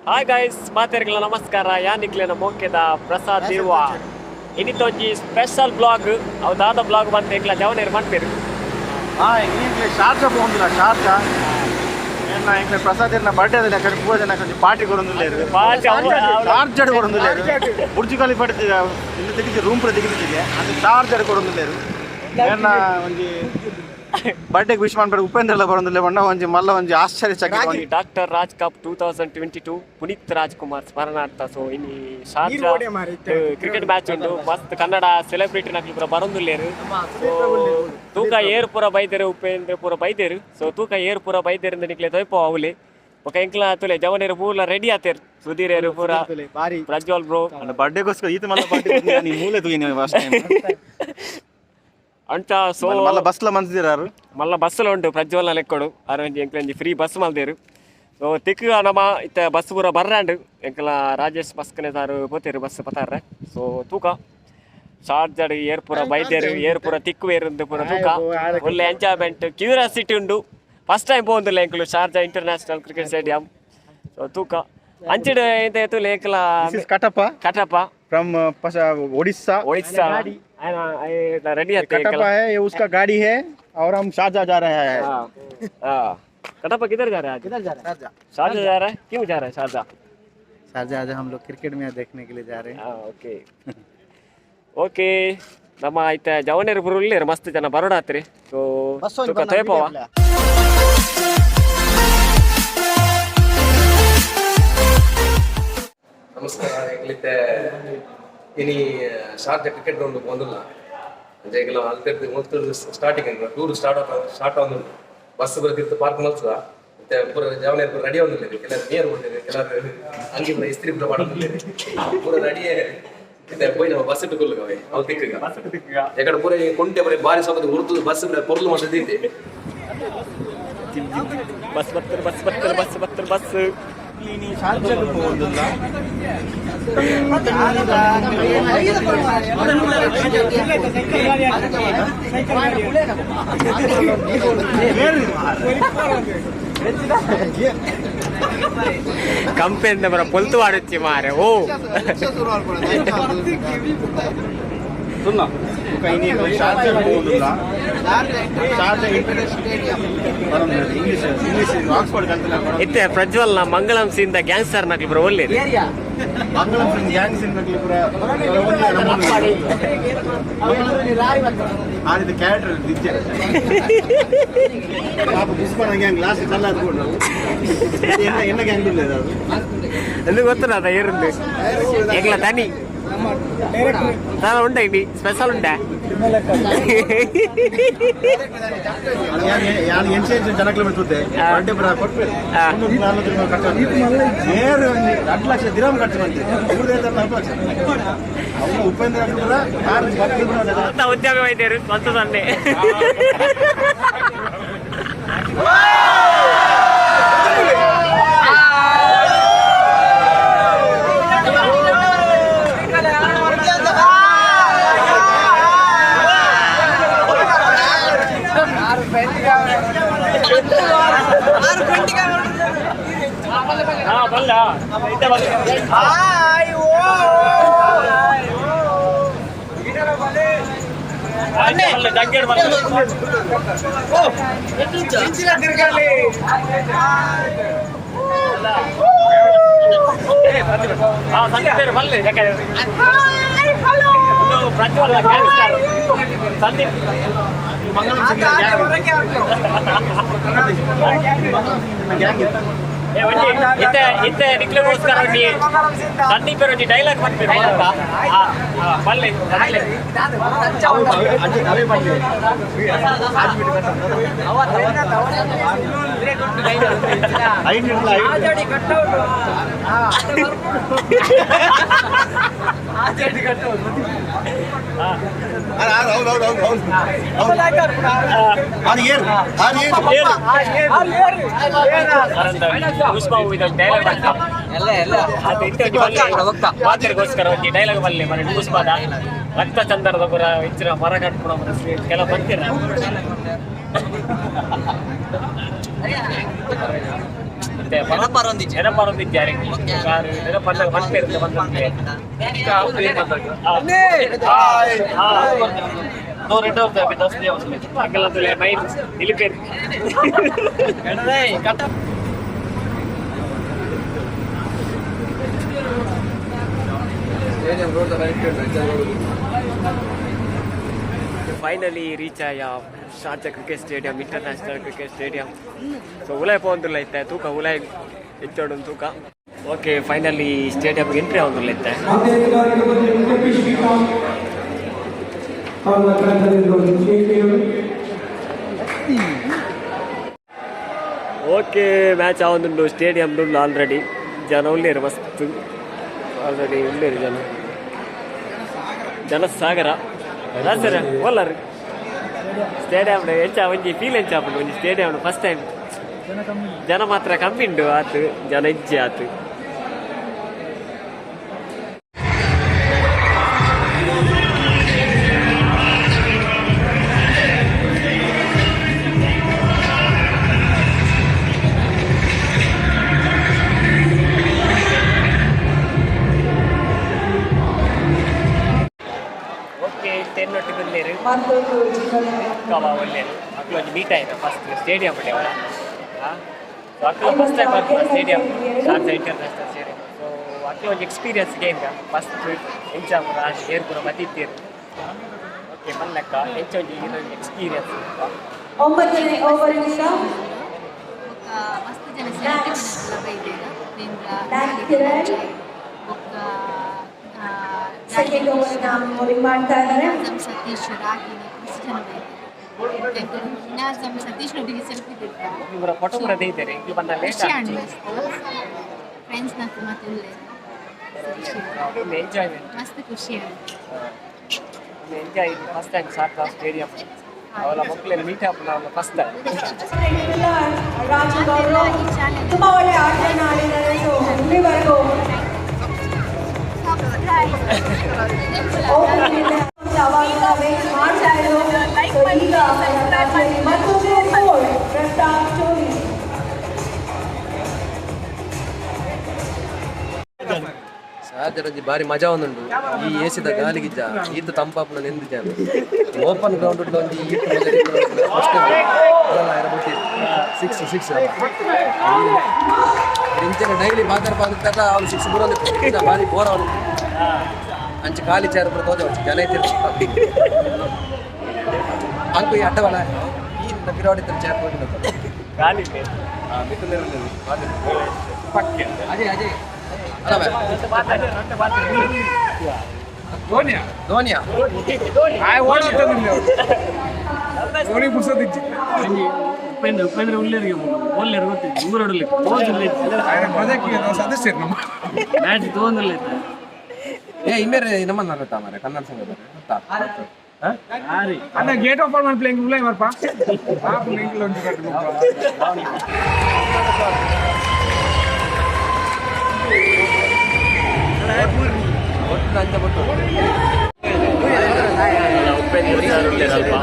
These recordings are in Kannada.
ಹಾಯ್ ಗೈಸ್, ಮಾತೆರ್ಗಳ ನಮಸ್ಕಾರ. ಯಾನಿಕ್ಲೆನ ಮೋಕೆದ ಪ್ರಸಾದ್ ಇರುವ ಇನ್ನಿತ್ತೊಂಜಿ ಸ್ಪೆಷಲ್ ಬ್ಲಾಗ್ ಅವದಾದ ಬ್ಲಾಗ್ ಬಂದು ಎಂಕ್ಲ ಜವನೇರು ಮಾಡ್ತೀರಿ. ఇంట్లో షార్జా బాగుంది షార్జా ఇంకా ప్రసాద్ బర్త్డే అక్కడ పూజ కొంచెం పార్టీ కూడా ఉంది లేదు చార్జర్ కూడా ఉంది లేదు బుర్జు ఖలీఫా ఇల్లు తెగించి రూమ్ కూడా తెగించింది అది చార్జర్ ಕೂಡ ఉంది లేదు ಒಂಜಿ ಬರ್ಡೇಗೆ ವಿಶ್ ಮಾಡ್ಬೇಕು ಉಪೇಂದ್ರ ಎಲ್ಲ ಬರೋದಿಲ್ಲ ಬಣ್ಣ ಒಂಜಿ ಮಲ್ಲ ಒಂಜಿ ಆಶ್ಚರ್ಯ ಚಕ್ರ ಡಾಕ್ಟರ್ ರಾಜ್ ಕಪ್ 2022 ಪುನೀತ್ ರಾಜ್ಕುಮಾರ್ ಸ್ಮರಣಾರ್ಥ. ಸೊ ಇನ್ನು ಶಾರ್ಜಾ ಕ್ರಿಕೆಟ್ ಮ್ಯಾಚ್ ಉಂಟು ಮಸ್ತ್ ಕನ್ನಡ ಸೆಲೆಬ್ರಿಟಿ ನಕ್ಲು ಪೂರ ಬರೋದಿಲ್ಲೇರು. ಸೊ ತೂಕ ಏರ್ ಪೂರ ಬೈದೇರು ಉಪೇಂದ್ರ ಪೂರ ಬೈದೇರು. ಸೊ ತೂಕ ಏರ್ ಪೂರ ಬೈದೇರಿಂದ ನಿಕ್ಲೆ ತೊಯ್ಪೋ ಅವಲಿ ఒక ఎంకల ತುಲೆ ಜವನೇರು ಪೂರ ರೆಡಿ ಆತೇರು. ಸುಧೀರ್ ಏರು ಪೂರ ಪ್ರಜ್ವಲ್ ಬ್ರೋ ಬರ್ಡೇಗೋಸ್ಕರ ಈತ ಮಲ್ಲ ಪಾರ್ಟಿ ನೀ ಮೂಲೆ ತುಗಿನಿ ಫಸ್ಟ್ ಟೈಮ್ ಅಂಟ. ಸೊ ಮಲ್ಲ ಬಸ್ಲ ಮಂದಿರಾರು ಮಲ್ಲ ಬಸ್ಸುಲು ಉಂಟು ಪ್ರಜ್ವಲ್ನ ಲೆಕ್ಕಡು ಅರೊಂಜಿ ಎಂಕ್ಲಂಜಿ ಫ್ರೀ ಬಸ್ ಮಲ್ದೇರು. ಸೊ ತಿಕ್ಕು ನಮ್ಮ ಇತ್ತ ಬಸ್ ಪೂರ ಬರ್ರಾಂಡು ಎಂಕಲ ರಾಜೇಶ್ ಬಸ್ಕನೆ ಸಾರು ಪೋತೇರು ಬಸ್ ಪತಾರ್ರೆ. ಸೊ ತೂಕ ಶಾರ್ಜಡ್ ಏರ್ ಪೂರ ಬೈದೇರು ಏರ್ ಪೂರ ತಿಕ್ಕು ಏರುಂದು ಪೂರ ತೂಕ ಒಳ್ಳೆ ಎಂಜಾಯ್ಮೆಂಟ್ ಕ್ಯೂರಿಯಾಸಿಟಿ ಉಂಡು. ಫಸ್ಟ್ ಟೈಮ್ ಪೋಂದುಲ್ಲ ಎಂಕಲು Sharjah international cricket stadium. So ತೂಕ ಅಂಚಿಡು ಎಂತ ಎತ್ತು ಲೇಕಲ ಕಟಪ फ्रॉम ओडिशा रेडी है. कटपा है ये उसका गाड़ी है और हम शारजा जा रहे हैं. कटपा किधर जा रहा है? किधर जा रहा है? शारजा जा रहा है. क्यों जा रहा है शारजा? शारजा आज हम लोग क्रिकेट मैच देखने के लिए जा रहे हैं. ओके ओके ನಮ್ಮ ಐತೆ ಜವನೇರು ಬರುಲ್ಲಿ ಮಸ್ತ್ ಜನ ಬರೋಡಾತ್ರಿ. ಸೊ ತುಕ ತೇಪವ ನಮಸ್ಕಾರ. ಎಂಗ್ಲಿತ್ತೆ ಇನಿ ಶಾರ್ಜಾ ಕ್ರಿಕೆಟ್ ಗ್ರೌಂಡ್ ಬಂದಿಲ್ಲ ಅಂಜೆಗೆಲ್ಲ ಅಲ್ತಿರ್ದು ಮುಲ್ತುರ್ದು ಸ್ಟಾರ್ಟಿಂಗ್ ಟೂರ್ ಸ್ಟಾರ್ಟ್ ಆಗೋದು ಬಸ್ ಬರ್ತಿರ್ತು ಪಾರ್ಕ್ ಮಲ್ತದ ಮತ್ತೆ ಪೂರ ಜವನೇರು ಪೂರ ರೆಡಿ ಆಗೋದಿಲ್ಲ. ಕೆಲವರು ನೀರು ಕೊಟ್ಟಿದೆ, ಕೆಲವರು ಅಂಗಿ ಪೂರ ಇಸ್ತ್ರಿ ಪೂರ ಮಾಡೋದಿಲ್ಲ, ಪೂರ ರೆಡಿಯೇ పోయి బస్ ఎట్టుకోలేగా అవి తిక్కుగా ఎక్కడ పూర కొంటే మరి భారీ సొంత ఉర్దు బస్సు పొరులు మంది బస్ బత్తర్ బస్ బత్తర్ బస్ బత్తర్ బస్ ಶಾರ್ಜಾಗೆ ಹೋಗೋದಿಲ್ಲ. ಕಂಪೆಂದ ಬರ ಪೊಲ್ತು ಆಡುಚ್ಚಿ ಮಾರೆ. ಓ ಸುನ್ನ ಶಾರ್ಜಾಗೆ ಹೋಗೋದಿಲ್ಲ. ಶಾರ್ಜಾ ಇಂಗ್ಲಿಷ್ ಆಕ್ಸ್ಫರ್ಡ್ ಅಂತ ಇತ್ತೆ ಪ್ರಜ್ವಲ್ನ ಮಂಗಳಂ ಸಿಂದ ಗ್ಯಾಂಗ್ಸ್ಟರ್ ನಕ್ಲಿ ಬರ ಒಳ್ಳೆ ಮಂಗಳಂ ಸಿಂಗ್ ಗ್ಯಾಂಗ್ಸ್ ನಕ್ಲಿ ಪೂರ ಆಡಿದ ಕ್ಯಾರೆಕ್ಟರ್ ದಿಜ್ಜೆ ಪಾಪ ಪುಷ್ಪನ ಗ್ಯಾಂಗ್ ಲಾಸ್ಟ್ ಕಲ್ಲ ಹತ್ಕೊಂಡು ಎನ್ನ ಗ್ಯಾಂಗ್ ಇಲ್ಲ ಅದು ಎಂದು ಗೊತ್ತುನ ಅದ ಏರುಂದು ಎಗ್ಲ ತನಿ ತಾನ ಉಂಟ ಇಡಿ ಸ್ಪೆಷಲ್ ಉಂಟ ಜನಕ್ಕೆ ಬಿಡ್ತದೆ ಬರ್ಡೇ ಬರ ಕೊಟ್ಟು 2 ಲಕ್ಷ ದಿರಂ ಖರ್ಚು ಮಾಡ್ತೀವಿ. ಉಪೇಂದ್ರ ಉದ್ಯೋಗ ವೈದ್ಯರು ಸ್ವಂತ ತಂದೆ ಸಂದೀಪ್ ಇತ್ತೆ ನಿಕ್ಲಗೋಸ್ಕರ ಸಂದೀಪ್ ಒಂಜಿ ಡೈಲಾಗ್ ಮಾಡ್ತೀರಿ ಬಲ್ಲೆ ಪುಷ್ಪ ಡೈಲಾಗೋಸ್ಕರ ಒಂದು ಡೈಲಾಗ್ ಬಲ್ಲೆ ಮನೆ ಪುಷ್ಪದ ರಕ್ತ ಚಂದರದ ಪುರ ಹೆಚ್ಚಿನ ಮರ ಕಟ್ಕೊಳ ಕೆಲ ಬಂತೀರ ಇತ್ತೆ ನೆನಪರೊಂದಿದ್ದಾರೆ ನೆನಪನ್ನ ಮರ್ತೇವೆ ಬಂದಂತೆ ಮೈನ್ ನಿಲಿಪೇರು ಫೈನಲಿ ರೀಚ್ ಆಯ Sharjah cricket stadium international cricket stadium so ಉಲಾಯ್ ಪೋಂದುಲ್ಲ ಇತ್ತೆ ತೂಕ ಉಲಾಯ್ ಎತ್ತೋಡು ತೂಕ ಓಕೆ ಫೈನಲಿ ಸ್ಟೇಡಿಯಂಗೆ ಎಂಟ್ರಿ ಆಗೋದಿಲ್ಲ ಇತ್ತೆ ಓಕೆ ಮ್ಯಾಚ್ ಆವೊಂದುಂಡು ಸ್ಟೇಡಿಯಂ ಆಲ್ರೆಡಿ ಜನ ಉಳ್ಳೇರು ಮಸ್ತ್ ಆಲ್ರೆಡಿ ಉಳ್ಳೇರು ಜನ ಸಾಗರ ಸರ್ ಓಲರ್ ಸ್ಟೇಡಿಯಂ ಎಂಚ ಒಂಜಿ ಫೀಲ್ ಎಂಚ ಆಪುಂಡು ಒಂಜಿ ಸ್ಟೇಡಿಯಂ ಫಸ್ಟ್ ಟೈಮ್ ಜನ ಮಾತ್ರ ಕಮ್ಮಿ ಉಂಡು ಆತು ಜನ ಇಜ್ಜೆ ಆತು ಟೆನ್ನೊಟ್ಟಿಗೆ ಒಳ್ಳೆಯದು ಮಕ್ಕಳು ಒಂದು ಮೀಟ್ ಆಯಿತು ಫಸ್ಟ್ ಸ್ಟೇಡಿಯಂ ಉಂಟೆ ಅವರ ಮಕ್ಕಳು ಫಸ್ಟ್ ಟೈಮ್ ಬರ್ತಾರೆ stadium Sharjah international stadium so ಮಕ್ಕಳು ಒಂದು ಎಕ್ಸ್ಪೀರಿಯನ್ಸ್ ಗೇಮ್ಗ ಫಸ್ಟ್ ಎಂಚಾಪುರ ಏರ್ಪುರ ಮತ್ತಿತ್ತೀರು ಓಕೆ ಮಲ್ಲಕ್ಕ ಹೆಚ್ಚೊಂದು ಇದೊಂದು ಎಕ್ಸ್ಪೀರಿಯನ್ಸ್ ಒಂಬತ್ತನೇ ಓವರ್ನಿಂದ ಮಸ್ತ್ ಜನ ಸೆಕೆಂಡ್ ಓವರ್ನ ಬೌಲಿಂಗ್ ಮಾಡ್ತಾ ಇದ್ದಾರೆ ಸತೀಶ್ ರಾಗಿಣಿ ಮಸ್ತ್ ಜನ ಸತೀಶ್ ನೊಟ್ಟಿಗೆ ಸೆಲ್ಫಿ ಇವರ ಫೋಟೋ ಕೂಡ ತೆಗಿತಾರೆ ಇಲ್ಲಿ ಬಂದ ಲೇಟ್ ಫ್ರೆಂಡ್ಸ್ ನಕ್ಕು ಮತ್ತೆ ಎಂಜಾಯ್ಮೆಂಟ್ ಮಸ್ತ್ ಖುಷಿ ಆಯ್ತು enjoy first time Sharjah stadium ಅವಳ ಮಕ್ಕಳೆಲ್ಲ ಮೀಟ್ ಆಪ್ ನಾವು ಫಸ್ಟ್ ಟೈಮ್ ರಾಜು ಗೌರವ್ ತುಂಬಾ ಒಳ್ಳೆ ಆಟವನ್ನು ಆಡಿದ್ದಾರೆ ಸೊ ಇಲ್ಲಿವರೆಗೂ ಅವಾಗ ವೇಟ್ ಮಾಡ್ತಾ ಇದ್ರು ಈಗ ಮತ್ತೊಂದು ಗೋಲ್ ಪ್ರತಾಪ್ ಚೋರಿ ಶಾರ್ಜಾದಲ್ಲಿ ಭಾರಿ ಮಜಾ ಒಂದುಂಡು ಈ ಏಸಿದ ಗಾಲಿಗಿಜ್ಜ ಈತ ತಂಪಾಪುನ ನೆಂದಿದ್ದಾನ ಓಪನ್ ಗ್ರೌಂಡ್ ಒಂದು ಈತ ಸಿಕ್ಸ್ ಸಿಕ್ಸ್ ಇಂಚನೆ ಡೈಲಿ ಬಾದರ್ ಬಾಂದಾಗ ಅವ್ನು ಸಿಕ್ಸ್ ಬರೋದು ಭಾರಿ ಬೋರ್ ಅವನು ಅಂಚೆ ಖಾಲಿ ಚೇರ್ ಬರ್ತೋದೆ ಜನ ಐತಿರ್ತ ಅಂಕು ಈ ಅಡ್ಡವಲ್ಲ ಈ ಪಿರಾವಡಿ ಚೇರ್ ಹೋಗಿಲ್ಲ ಗಾಳಿ ಅಜಯ್ ಅಜಯ್ ಧೋನಿಯಾ ಧೋನಿ ಪುಸ್ತಕ ಉಪೇಂದ್ರ ಉಳ್ಳೇರಿಗೆ ಒಳ್ಳೆಯರು ಗೊತ್ತಿತ್ತು ಊರೊಡಲಿ ಸದಸ್ಯರು ನಮ್ಮ ಮ್ಯಾಚ್ ತೊಗೊಂಡಿಲ್ಲ ಏ ಇನ್ನೇರೆ ನಮ್ಮನ್ನ ಮಾರೆ ಕನ್ನಡ ಸಂಘದ ಅಣ್ಣ ಗೇಟ್ ಆಫ್ ಆನ್ ಪ್ಲೇಯಿಂಗ್ ಉಳ್ಳೇ ಮರ್ಪ ಪಾಪ ಲಿಂಕ್ ಲೊಂಜಿ ಕಟ್ಟು ಒಟ್ಟು ಅಂತ ಬಿಟ್ಟು ಉಪೇಂದ್ರ ಉಳ್ಳೇರಲ್ವಾ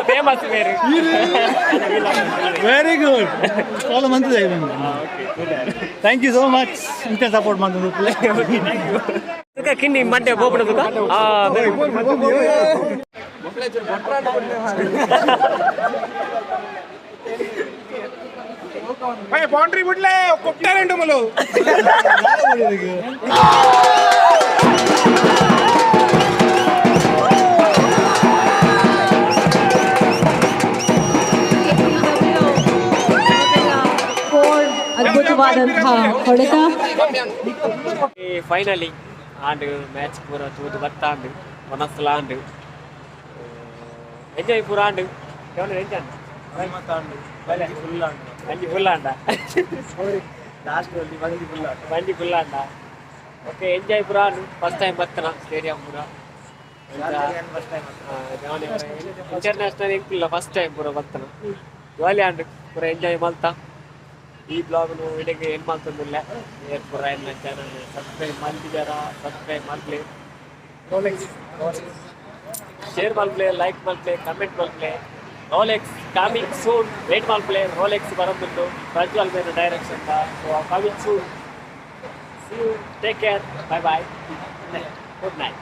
ಫೇಮಸ್ ಬೇರೆ ವೆರಿ ಗುಡ್ ಫಾಲೋ ಮಾಡ್ತಿದ್ದೆ ಥ್ಯಾಂಕ್ ಯು ಸೋ ಮಚ್ ಇಂತ ಸಪೋರ್ಟ್ ಮಾಡ್ತಿದ್ದು ಕಿನ್ನಿ ಮಂಡೆ ಬೋಪಡದು ಬೌಂಡ್ರಿ ಬಿಡ್ಲೆ ಕೊಟ್ಟಾರೆಂಡು ಮಲು ಅದ್ಭುತವಾದಂತಹ ಹೊಡೆತ ಫೈನಲಿ ಆಂಡ್ ಮ್ಯಾಚ್ ಪೂರ ತೂದು ಬರ್ತಾಂಡು ಮನಸ್ಸಲ ಆಂಡು ಎಂಜಾಯ್ ಪೂರ ಆಂಡು ఎవరు ఎంజాయ్ మంచి ఫుల్ అంట మంచి ఫుల్ అంట ఓకే ఎంజాయ్ ಪೂರ ಫಸ್ಟ್ ಟೈಮ್ ಬರ್ತಾನ ಸ್ಟೇಡಿಯಂ ಪೂರ ಇಂಟರ್ನ್ಯಾಷನಲ್ ಇಲ್ಲ ಫಸ್ಟ್ ಟೈಮ್ ಪೂರ ಬರ್ತಾನೆ ಜಾಲಿ ಆಂಡ್ ಪೂರ ಎಂಜಾಯ್ ಮಾಡ್ತಾ ಈ ಬ್ಲಾಗ್ನು ಇಡೀಗೆ ಏನು ಮಾಡ್ತಂದಿಲ್ಲ ಏರ್ ಪೂರ ಎಲ್ಲ ಚಾನಲ್ ಸಬ್ಸ್ಕ್ರೈಬ್ ಮಾಡ್ತಿದ್ದಾರ ಸಬ್ಸ್ಕ್ರೈಬ್ ಮಾಡಲಿ ಶೇರ್ ಮಾಡ್ಲಿ ಲೈಕ್ ಮಾಡ್ಲಿ ಕಮೆಂಟ್ ಮಾಡ್ಲಿ ರೋಲೆಕ್ಸ್ ಕಮಿಂಗ್ ಸೂನ್ ವೇಟ್ ಮಾಡ್ಲಿ ರೋಲೆಕ್ಸ್ ಬರೋದು ಪ್ರಜ್ವಲ್ ಬೇರೆ direction coming soon take care bye bye good night